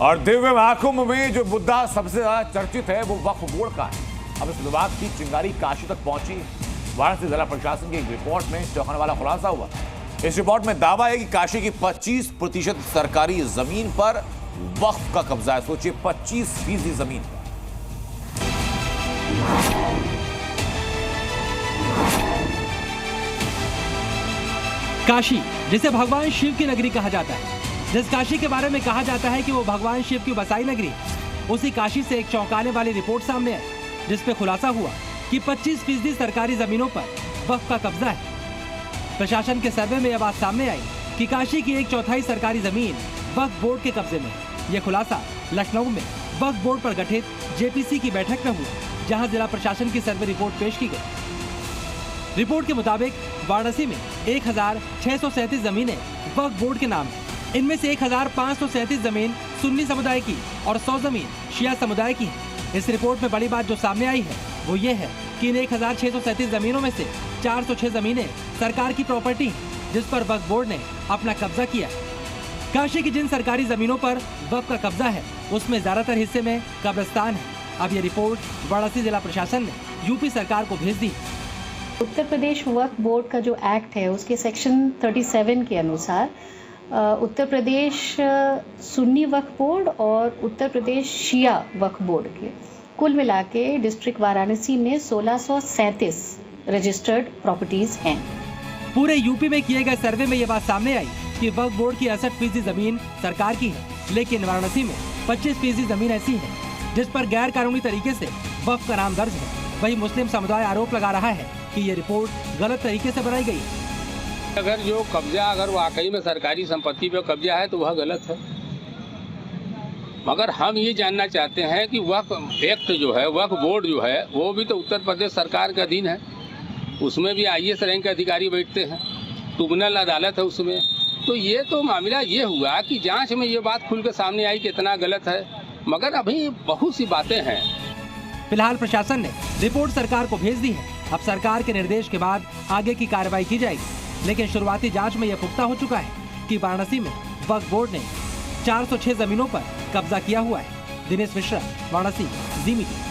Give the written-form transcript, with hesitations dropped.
और दिव्य महाकुंभ में जो मुद्दा सबसे ज्यादा चर्चित है वो वक्फ बोर्ड का है। अब इस विवाद की चिंगारी काशी तक पहुंची। वाराणसी जिला प्रशासन की एक रिपोर्ट में चौंकाने वाला खुलासा हुआ। इस रिपोर्ट में दावा है कि काशी की 25% सरकारी जमीन पर वक्फ का कब्जा है। सोचिए 25% जमीन पर। काशी, जिसे भगवान शिव की नगरी कहा जाता है, जिस काशी के बारे में कहा जाता है कि वो भगवान शिव की बसाई नगरी, उसी काशी से एक चौंकाने वाली रिपोर्ट सामने आई, जिसपे खुलासा हुआ कि 25% सरकारी जमीनों पर वक्फ का कब्जा है। प्रशासन के सर्वे में यह बात सामने आई कि काशी की 1/4 सरकारी जमीन वक्फ बोर्ड के कब्जे में। यह खुलासा लखनऊ में वक्फ बोर्ड पर गठित जेपीसी की बैठक में हुआ, जहां जिला प्रशासन की सर्वे रिपोर्ट पेश की गई। रिपोर्ट के मुताबिक वाराणसी में 1637 जमीनें वक्फ बोर्ड के नाम है। इनमें से 1537 जमीन सुन्नी समुदाय की और 100 जमीन शिया समुदाय की है। इस रिपोर्ट में बड़ी बात जो सामने आई है वो ये है कि इन 1637 जमीनों में से 406 जमीनें सरकार की प्रॉपर्टी हैं, जिस पर वक्फ बोर्ड ने अपना कब्जा किया। काशी की जिन सरकारी जमीनों पर वक्फ का कब्जा है उसमें ज्यादातर हिस्से में कब्रिस्तान है। अब ये रिपोर्ट वाराणसी जिला प्रशासन ने यूपी सरकार को भेज दी। उत्तर प्रदेश वक्फ बोर्ड का जो एक्ट है उसके सेक्शन 37 के अनुसार उत्तर प्रदेश सुन्नी वक्फ बोर्ड और उत्तर प्रदेश शिया वक्फ बोर्ड के कुल मिला के डिस्ट्रिक्ट वाराणसी में 1637 रजिस्टर्ड प्रॉपर्टीज हैं। पूरे यूपी में किए गए सर्वे में ये बात सामने आई कि वक्फ बोर्ड की 68% जमीन सरकार की है, लेकिन वाराणसी में 25% जमीन ऐसी है जिस पर गैर कानूनी तरीके से वक्फ का नाम दर्ज है। वही मुस्लिम समुदाय आरोप लगा रहा है कि ये रिपोर्ट गलत तरीके से बनाई गई है। अगर जो कब्जा अगर वाकई में सरकारी संपत्ति पे कब्जा है तो वह गलत है, मगर हम ये जानना चाहते हैं कि वक्फ एक्ट जो है, वक्फ बोर्ड जो है, वो भी तो उत्तर प्रदेश सरकार का अधीन है। उसमें भी IAS रैंक के अधिकारी बैठते हैं, ट्रिब्यूनल अदालत है उसमें। तो ये तो मामला ये हुआ कि जांच में ये बात खुल के सामने आई कि इतना गलत है, मगर अभी बहुत सी बातें हैं। फिलहाल प्रशासन ने रिपोर्ट सरकार को भेज दी है। अब सरकार के निर्देश के बाद आगे की कार्रवाई की जाएगी, लेकिन शुरुआती जांच में यह पुख्ता हो चुका है कि वाराणसी में वक्फ बोर्ड ने 406 जमीनों पर कब्जा किया हुआ है। दिनेश मिश्रा, वाराणसी, जी मीडिया।